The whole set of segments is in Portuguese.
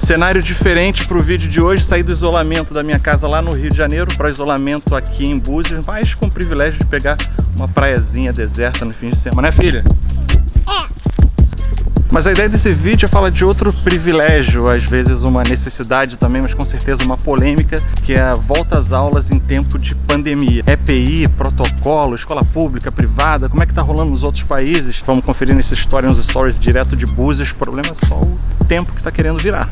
Cenário diferente para o vídeo de hoje, saí do isolamento da minha casa lá no Rio de Janeiro para isolamento aqui em Búzios, mas com o privilégio de pegar uma praiazinha deserta no fim de semana, né, filha? Mas a ideia desse vídeo é falar de outro privilégio, às vezes uma necessidade também, mas com certeza uma polêmica, que é a volta às aulas em tempo de pandemia. EPI, protocolo, escola pública, privada, como é que tá rolando nos outros países? Vamos conferir nessa história, nos stories direto de Búzios. O problema é só o tempo que tá querendo virar.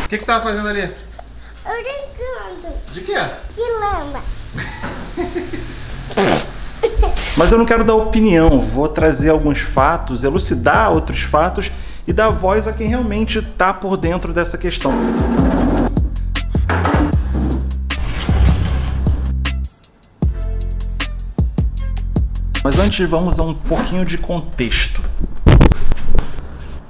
O que você estava fazendo ali? Eu brincando. De quê? De lama. Mas eu não quero dar opinião, vou trazer alguns fatos, elucidar outros fatos e dar voz a quem realmente está por dentro dessa questão. Mas antes vamos a um pouquinho de contexto.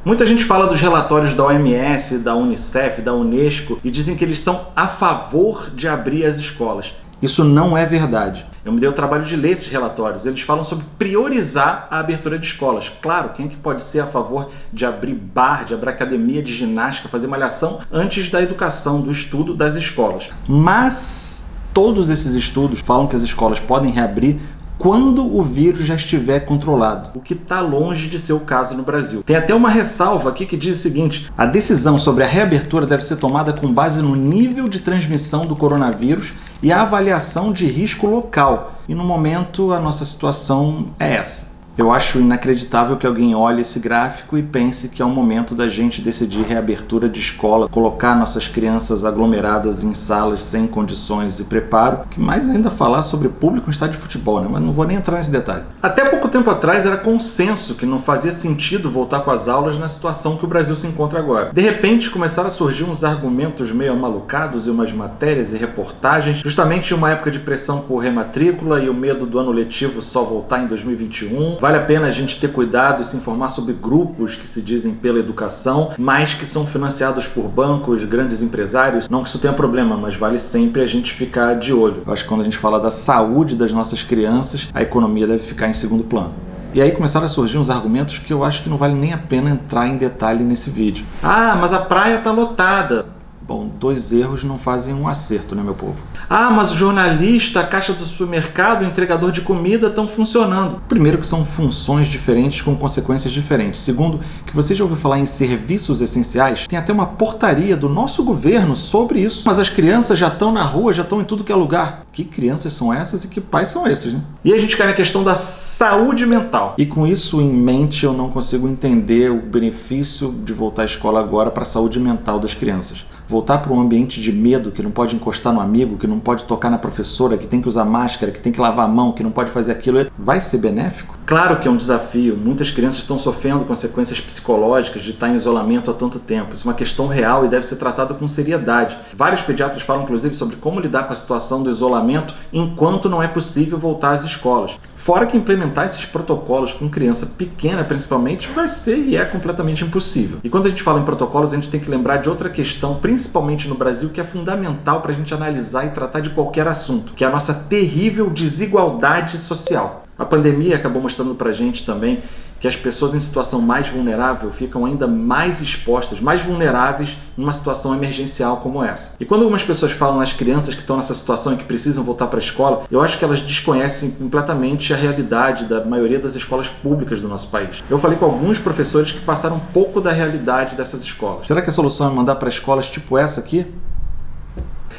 Muita gente fala dos relatórios da OMS, da Unicef, da Unesco e dizem que eles são a favor de abrir as escolas. Isso não é verdade. Eu me dei o trabalho de ler esses relatórios. Eles falam sobre priorizar a abertura de escolas. Claro, quem é que pode ser a favor de abrir bar, de abrir academia de ginástica, fazer malhação antes da educação, do estudo das escolas? Mas todos esses estudos falam que as escolas podem reabrir quando o vírus já estiver controlado, o que está longe de ser o caso no Brasil. Tem até uma ressalva aqui que diz o seguinte: a decisão sobre a reabertura deve ser tomada com base no nível de transmissão do coronavírus e a avaliação de risco local. E no momento a nossa situação é essa. Eu acho inacreditável que alguém olhe esse gráfico e pense que é o momento da gente decidir reabertura de escola, colocar nossas crianças aglomeradas em salas sem condições e preparo, que mais ainda falar sobre público em estádio de futebol, né? Mas não vou nem entrar nesse detalhe. Até pouco tempo atrás era consenso que não fazia sentido voltar com as aulas na situação que o Brasil se encontra agora. De repente começaram a surgir uns argumentos meio amalucados e umas matérias e reportagens, justamente em uma época de pressão por rematrícula e o medo do ano letivo só voltar em 2021. Vale a pena a gente ter cuidado e se informar sobre grupos que se dizem pela educação, mas que são financiados por bancos, grandes empresários. Não que isso tenha problema, mas vale sempre a gente ficar de olho. Eu acho que quando a gente fala da saúde das nossas crianças, a economia deve ficar em segundo plano. E aí começaram a surgir uns argumentos que eu acho que não vale nem a pena entrar em detalhe nesse vídeo. Ah, mas a praia tá lotada. Bom, dois erros não fazem um acerto, né, meu povo? Ah, mas o jornalista, a caixa do supermercado, o entregador de comida estão funcionando. Primeiro que são funções diferentes com consequências diferentes. Segundo, que você já ouviu falar em serviços essenciais? Tem até uma portaria do nosso governo sobre isso. Mas as crianças já estão na rua, já estão em tudo que é lugar. Que crianças são essas e que pais são esses, né? E a gente cai na questão da saúde mental. E com isso em mente, eu não consigo entender o benefício de voltar à escola agora para a saúde mental das crianças. Voltar para um ambiente de medo, que não pode encostar no amigo, que não pode tocar na professora, que tem que usar máscara, que tem que lavar a mão, que não pode fazer aquilo, vai ser benéfico? Claro que é um desafio. Muitas crianças estão sofrendo consequências psicológicas de estar em isolamento há tanto tempo. Isso é uma questão real e deve ser tratada com seriedade. Vários pediatras falam, inclusive, sobre como lidar com a situação do isolamento enquanto não é possível voltar às escolas. Fora que implementar esses protocolos com criança pequena, principalmente, vai ser e é completamente impossível. E quando a gente fala em protocolos, a gente tem que lembrar de outra questão, principalmente no Brasil, que é fundamental para a gente analisar e tratar de qualquer assunto, que é a nossa terrível desigualdade social. A pandemia acabou mostrando pra gente também que as pessoas em situação mais vulnerável ficam ainda mais expostas, mais vulneráveis numa situação emergencial como essa. E quando algumas pessoas falam nas crianças que estão nessa situação e que precisam voltar para a escola, eu acho que elas desconhecem completamente a realidade da maioria das escolas públicas do nosso país. Eu falei com alguns professores que passaram um pouco da realidade dessas escolas. Será que a solução é mandar para escolas tipo essa aqui?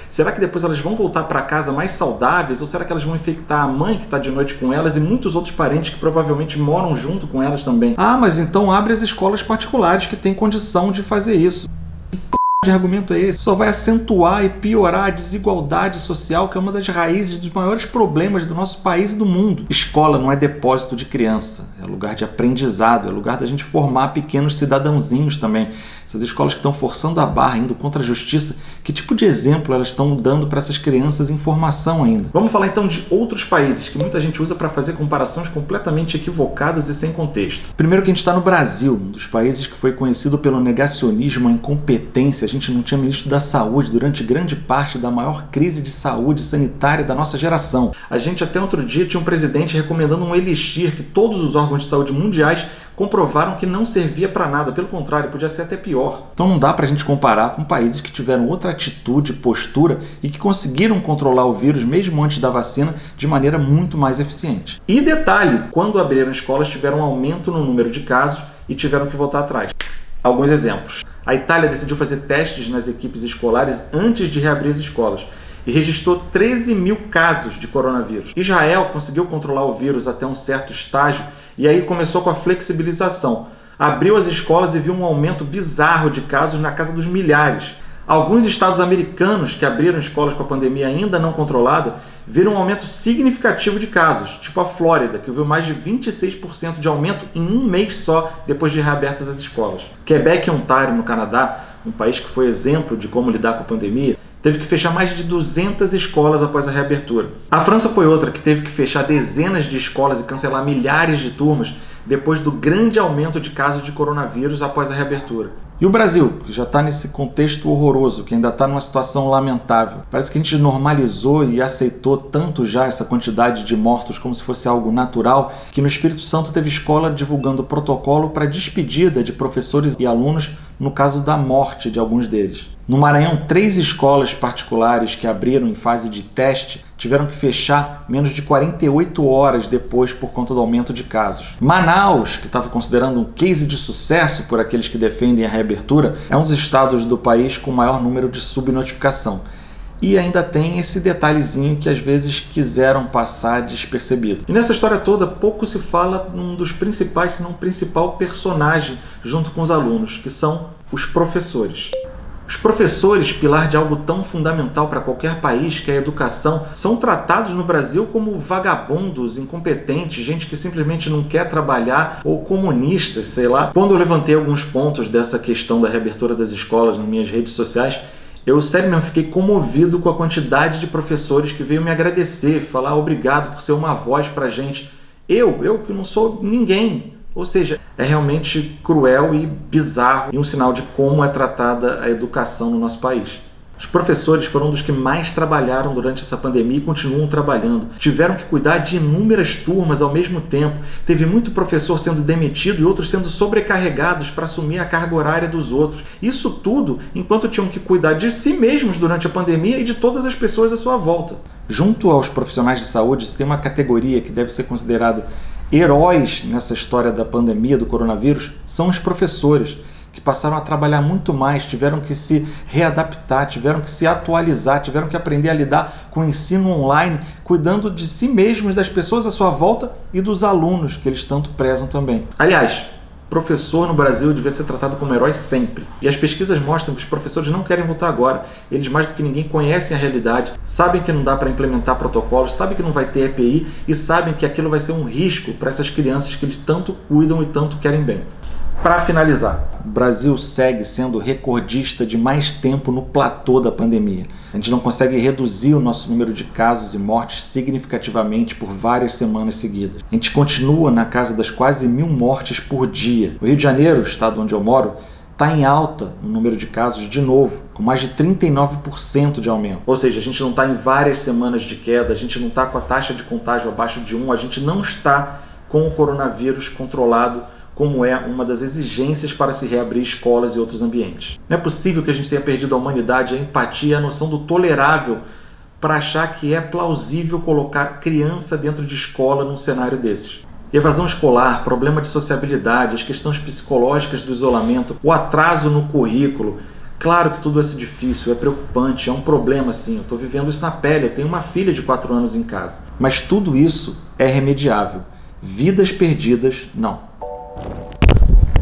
Será que depois elas vão voltar para casa mais saudáveis? Ou será que elas vão infectar a mãe que está de noite com elas e muitos outros parentes que provavelmente moram junto com elas também? Ah, mas então abre as escolas particulares que têm condição de fazer isso. Que p*** de argumento é esse? Só vai acentuar e piorar a desigualdade social, que é uma das raízes dos maiores problemas do nosso país e do mundo. Escola não é depósito de criança, é lugar de aprendizado, é lugar da gente formar pequenos cidadãozinhos também. Essas escolas que estão forçando a barra, indo contra a justiça, que tipo de exemplo elas estão dando para essas crianças em formação ainda? Vamos falar então de outros países que muita gente usa para fazer comparações completamente equivocadas e sem contexto. Primeiro que a gente está no Brasil, um dos países que foi conhecido pelo negacionismo, a incompetência. A gente não tinha ministro da saúde durante grande parte da maior crise de saúde sanitária da nossa geração. A gente até outro dia tinha um presidente recomendando um elixir que todos os órgãos de saúde mundiais comprovaram que não servia para nada, pelo contrário, podia ser até pior. Então não dá para a gente comparar com países que tiveram outra atitude, postura e que conseguiram controlar o vírus mesmo antes da vacina de maneira muito mais eficiente. E detalhe, quando abriram escolas tiveram um aumento no número de casos e tiveram que voltar atrás. Alguns exemplos. A Itália decidiu fazer testes nas equipes escolares antes de reabrir as escolas e registrou 13 mil casos de coronavírus. Israel conseguiu controlar o vírus até um certo estágio e aí começou com a flexibilização. Abriu as escolas e viu um aumento bizarro de casos na casa dos milhares. Alguns estados americanos que abriram escolas com a pandemia ainda não controlada viram um aumento significativo de casos, tipo a Flórida, que viu mais de 26% de aumento em um mês só depois de reabertas as escolas. Quebec e Ontário, no Canadá, um país que foi exemplo de como lidar com a pandemia, teve que fechar mais de 200 escolas após a reabertura. A França foi outra que teve que fechar dezenas de escolas e cancelar milhares de turmas depois do grande aumento de casos de coronavírus após a reabertura. E o Brasil, que já está nesse contexto horroroso, que ainda está numa situação lamentável. Parece que a gente normalizou e aceitou tanto já essa quantidade de mortos como se fosse algo natural, que no Espírito Santo teve escola divulgando protocolo para despedida de professores e alunos no caso da morte de alguns deles. No Maranhão, 3 escolas particulares que abriram em fase de teste tiveram que fechar menos de 48 horas depois por conta do aumento de casos. Manaus, que estava considerando um case de sucesso por aqueles que defendem a reabertura, é um dos estados do país com maior número de subnotificação. E ainda tem esse detalhezinho que às vezes quiseram passar despercebido. E nessa história toda, pouco se fala num dos principais, se não principal personagem junto com os alunos, que são os professores. Os professores, pilar de algo tão fundamental para qualquer país, que é a educação, são tratados no Brasil como vagabundos, incompetentes, gente que simplesmente não quer trabalhar, ou comunistas, sei lá. Quando eu levantei alguns pontos dessa questão da reabertura das escolas nas minhas redes sociais, eu, sério mesmo, fiquei comovido com a quantidade de professores que veio me agradecer, falar obrigado por ser uma voz pra gente. Eu que não sou ninguém. Ou seja, é realmente cruel e bizarro e um sinal de como é tratada a educação no nosso país. Os professores foram um dos que mais trabalharam durante essa pandemia e continuam trabalhando. Tiveram que cuidar de inúmeras turmas ao mesmo tempo. Teve muito professor sendo demitido e outros sendo sobrecarregados para assumir a carga horária dos outros. Isso tudo enquanto tinham que cuidar de si mesmos durante a pandemia e de todas as pessoas à sua volta. Junto aos profissionais de saúde, se tem uma categoria que deve ser considerada heróis nessa história da pandemia do coronavírus, são os professores, que passaram a trabalhar muito mais, tiveram que se readaptar, tiveram que se atualizar, tiveram que aprender a lidar com o ensino online, cuidando de si mesmos, das pessoas à sua volta e dos alunos, que eles tanto prezam também. Aliás, professor no Brasil devia ser tratado como herói sempre. E as pesquisas mostram que os professores não querem voltar agora. Eles, mais do que ninguém, conhecem a realidade, sabem que não dá para implementar protocolos, sabem que não vai ter EPI e sabem que aquilo vai ser um risco para essas crianças que eles tanto cuidam e tanto querem bem. Para finalizar, o Brasil segue sendo recordista de mais tempo no platô da pandemia. A gente não consegue reduzir o nosso número de casos e mortes significativamente por várias semanas seguidas. A gente continua na casa das quase 1000 mortes por dia. O Rio de Janeiro, o estado onde eu moro, está em alta no número de casos de novo, com mais de 39% de aumento. Ou seja, a gente não está em várias semanas de queda, a gente não está com a taxa de contágio abaixo de 1, a gente não está com o coronavírus controlado, como é uma das exigências para se reabrir escolas e outros ambientes. Não é possível que a gente tenha perdido a humanidade, a empatia, a noção do tolerável para achar que é plausível colocar criança dentro de escola num cenário desses. Evasão escolar, problema de sociabilidade, as questões psicológicas do isolamento, o atraso no currículo. Claro que tudo isso é difícil, é preocupante, é um problema sim, eu estou vivendo isso na pele, eu tenho uma filha de 4 anos em casa. Mas tudo isso é remediável. Vidas perdidas, não.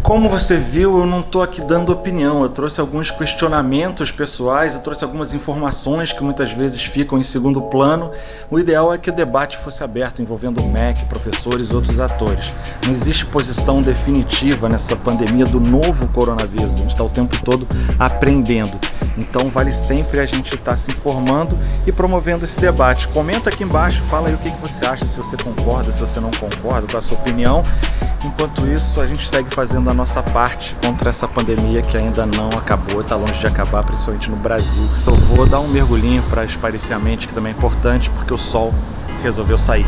Como você viu, eu não estou aqui dando opinião, eu trouxe alguns questionamentos pessoais, eu trouxe algumas informações que muitas vezes ficam em segundo plano. O ideal é que o debate fosse aberto, envolvendo o MEC, professores e outros atores. Não existe posição definitiva nessa pandemia do novo coronavírus, a gente está o tempo todo aprendendo. Então vale sempre a gente estar se informando e promovendo esse debate. Comenta aqui embaixo, fala aí o que você acha, se você concorda, se você não concorda, qual a sua opinião. Enquanto isso, a gente segue fazendo a nossa parte contra essa pandemia que ainda não acabou, está longe de acabar, principalmente no Brasil. Eu vou dar um mergulhinho para espairecer a mente, que também é importante, porque o sol resolveu sair.